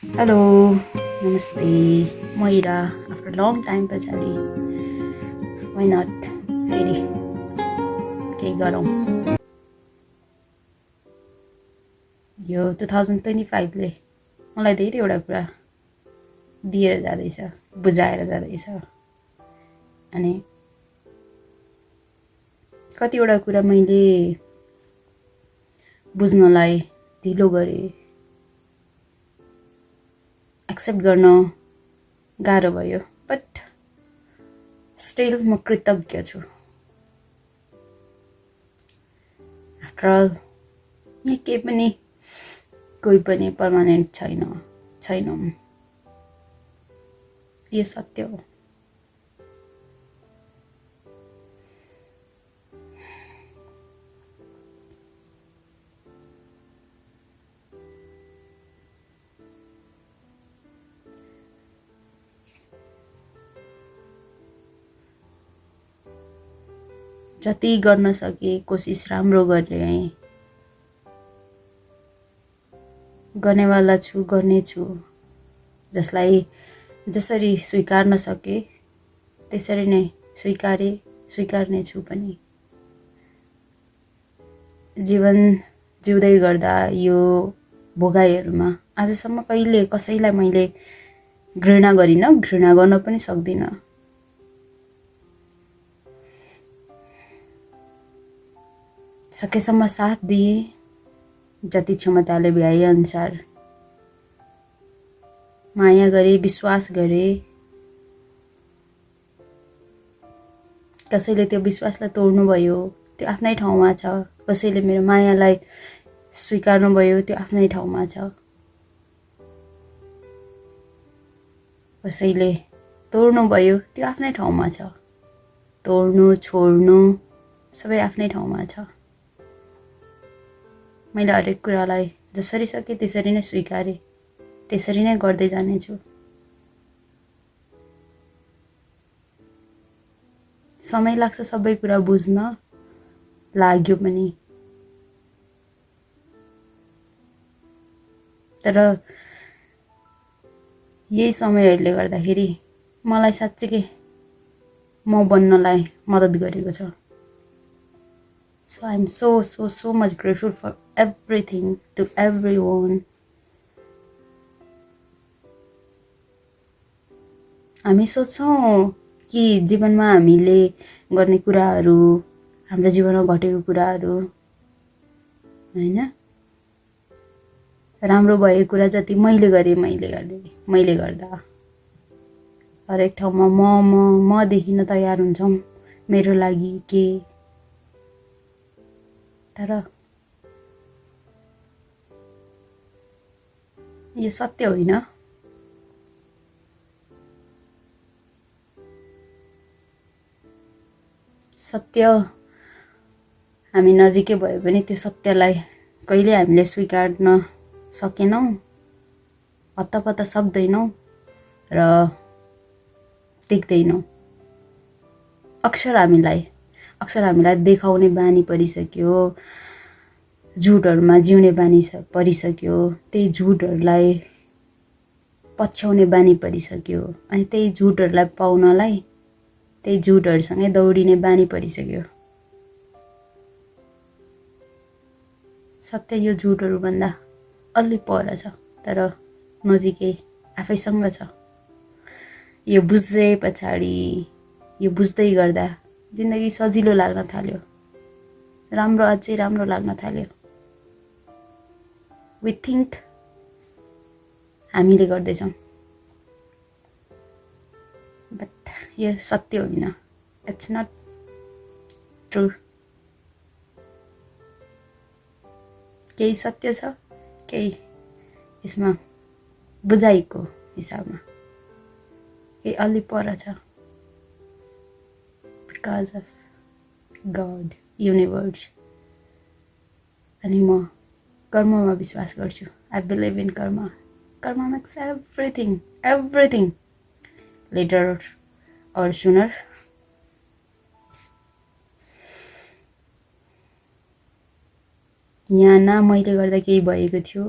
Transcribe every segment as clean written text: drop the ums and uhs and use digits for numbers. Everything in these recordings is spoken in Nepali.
हेलो नमस्ते म इरा आफ्टर लङ टाइम पछाडि वाइ नट फेरि केही गरौँ। यो 2025ले मलाई धेरैवटा कुरा दिएर जाँदैछ, बुझाएर जाँदैछ। अनि कतिवटा कुरा मैले बुझ्नलाई ढिलो गरेँ, एक्सेप्ट गर्न गाह्रो भयो, बट स्टिल म कृतज्ञ छु। आफ्टर अल यहाँ केही पनि कोही पनि पर्मानेन्ट छैनौँ, यो सत्य हो। जति गर्न सके कोसिस राम्रो गरेँ, गर्नेवाला छु, गर्नेछु। जसलाई जसरी स्वीकार्न सके त्यसरी नै स्वीकार्नेछु पनि। जीवन जिउँदै गर्दा यो भोगाइहरूमा आजसम्म कहिले कसैलाई मैले घृणा गरिनँ, घृणा गर्न पनि सक्दिनँ। सकेसम्म साथ दिए, जति क्षमताले भ्याए अनुसार माया गरे, विश्वास गरे। कसैले त्यो विश्वासलाई तोड्नु भयो, त्यो आफ्नै ठाउँमा छ। कसैले मेरो मायालाई स्वीकार्नु भयो, त्यो आफ्नै ठाउँमा छ। कसैले तोड्नु भयो, त्यो आफ्नै ठाउँमा छ। तोड्नु, छोड्नु सबै आफ्नै ठाउँमा छ। मैले हरेक कुरालाई जसरी सके त्यसरी नै स्वीकारेँ, त्यसरी नै गर्दै जानेछु। समय लाग्छ सबै कुरा बुझ्न, लाग्यो पनि। तर यही समयहरूले गर्दाखेरि मलाई साँच्चीकै म बन्नलाई मद्दत गरेको छ। So I'm so much grateful for everything to everyone. हामी सोच्छौँ कि जीवनमा हामीले गर्ने कुराहरू, हाम्रो जीवनमा घटेको कुराहरू हैन, राम्रो भएको कुरा जति मैले गरेँ, मैले गर्दा हरेक ठाउँमा म देखिन तयार हुन्छौँ मेरो लागि के। तर यो सत्य होइन। सत्य हामी नजिकै भए पनि त्यो सत्यलाई कहिले हामीले स्वीकार्न सकेनौँ, हत्तपत्त सक्दैनौँ र देख्दैनौँ। अक्सर हामीलाई देखाउने बानी परिसक्यो, झुटहरूमा जिउने बानी परिसक्यो, त्यही झुटहरूलाई पछ्याउने बानी परिसक्यो। अनि त्यही झुटहरूलाई पाउनलाई त्यही झुटहरूसँगै दौडिने बानी परिसक्यो। सत्य यो झुटहरूभन्दा अलि पर छ, तर नजिकै आफैसँग छ। यो बुझे पछाडि, यो बुझ्दै गर्दा जिन्दगी सजिलो लाग्न थाल्यो, राम्रो, अझै राम्रो लाग्न थाल्यो। We think हामीले गर्दैछौँ, बट यो सत्य होइन। It's not true. केही सत्य छ, केही यसमा बुझाइको हिसाबमा केही अलि पर छ। Because of God, universe. अनि म कर्ममा विश्वास गर्छु। आई बिलिभ इन कर्म। कर्म मेक्स एभ्रिथिङ लेटर और सुनर। यहाँ न मैले गर्दा केही भएको थियो,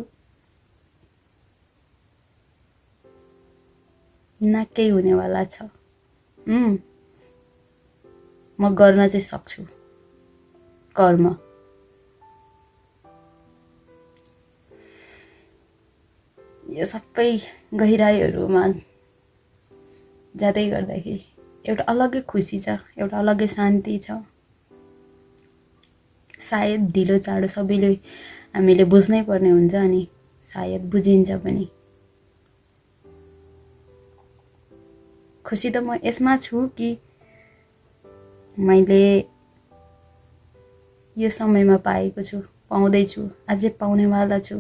न केही हुनेवाला छ। म गर्न चाहिँ सक्छु कर्म। यो सबै गहिराइहरूमा जाँदै गर्दाखेरि एउटा अलग्गै खुसी छ, एउटा अलग्गै शान्ति छ। सायद ढिलो चाँडो सबैले हामीले बुझ्नै पर्ने हुन्छ अनि सायद बुझिन्छ पनि। खुसी त म यसमा छु कि मैले यो समयमा पाएको छु, पाउँदैछु, अझै पाउनेवाला छु।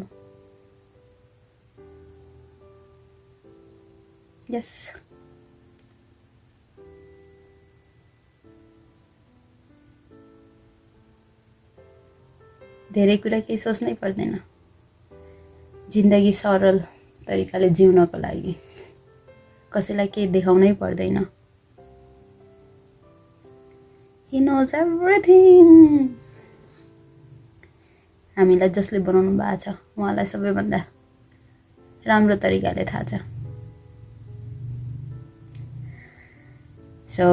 यस। धेरै कुरा केही सोच्नै पर्दैन जिन्दगी सरल तरिकाले जिउनको लागि। कसैलाई केही देखाउनै पर्दैन। He knows everything. हामीलाई जसले बनाउनु भएको छ उहाँलाई सबैभन्दा राम्रो तरिकाले थाहा छ। सो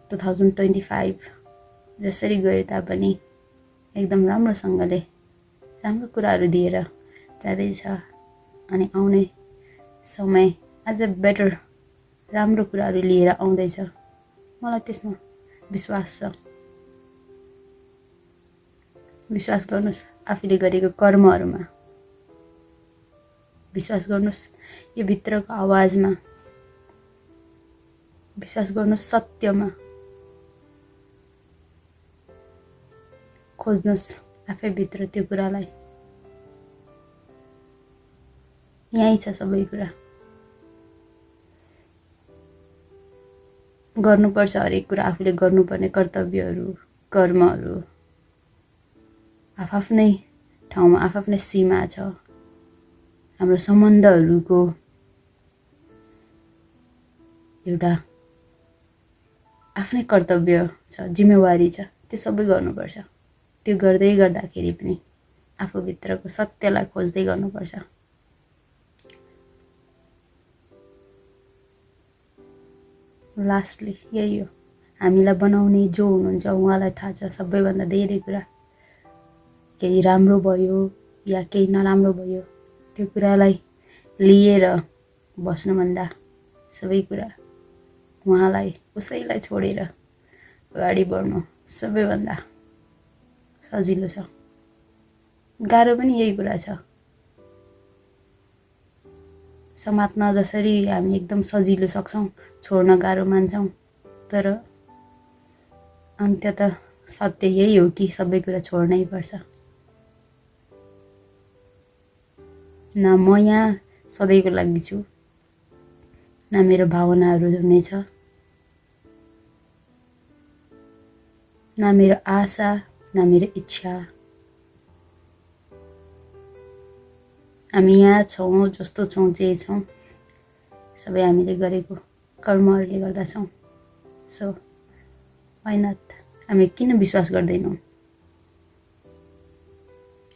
2025 जसरी गयो तापनि एकदम राम्रोसँगले राम्रो कुराहरू दिएर जाँदैछ अनि आउने समय अझ बेटर राम्रो कुराहरू लिएर आउँदैछ। मलाई त्यसमा विश्वास छ। विश्वास गर्नुस् आफूले गरेको कर्महरूमा। विश्वास गर्नुस् यो भित्रको आवाजमा। विश्वास गर्नुस् सत्यमा। खोज्नुस् आफै भित्र त्यो कुरालाई। यही छ सबै कुरा। गर्नुपर्छ हरेक कुरा आफूले गर्नुपर्ने कर्तव्यहरू, कर्महरू। आफ्नै ठाउँमा आफ्नै सीमा छ। हाम्रो सम्बन्धहरूको एउटा आफ्नै कर्तव्य छ, जिम्मेवारी छ। त्यो सबै गर्नुपर्छ। त्यो गर्दै गर्दाखेरि पनि आफूभित्रको सत्यलाई खोज्दै गर्नुपर्छ। लास्टली यही हो। हामीलाई बनाउने जो हुनुहुन्छ उहाँलाई थाहा छ सबैभन्दा धेरै कुरा। केही राम्रो भयो या केही नराम्रो भयो त्यो कुरालाई लिएर बस्नुभन्दा सबै कुरा उहाँलाई उसैलाई छोडेर अगाडि बढ्नु सबैभन्दा सजिलो छ। गाह्रो पनि यही कुरा छ। समात्न जसरी हामी एकदम सजिलो सक्छौँ छोड्न गाह्रो मान्छौँ तर अन्त्यतः सत्य यही हो कि सबै कुरा छोड्नै पर्छ। न म यहाँ सधैँको लागि छु न मेरो भावनाहरू हुनेछ न मेरो आशा न मेरो इच्छा। हामी यहाँ छौँ जस्तो छौँ जे छौँ सबै हामीले गरेको कर्महरूले गर्दा छौँ। सो वाइ नट हामी किन विश्वास गर्दैनौँ?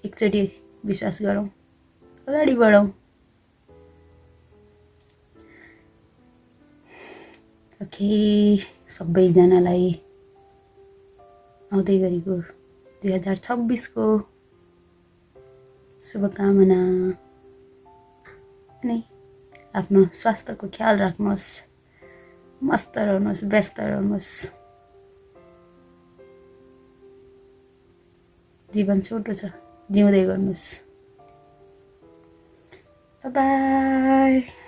एकचोटि विश्वास गरौँ, अगाडि बढौँ। ओके, सबैजनालाई आउँदै गरेको 2026 को शुभकामना। अनि आफ्नो स्वास्थ्यको ख्याल राख्नुहोस्, मस्त रहनुहोस्, व्यस्त रहनुहोस्। जीवन छोटो छ, जिउँदै गर्नुहोस्। By by.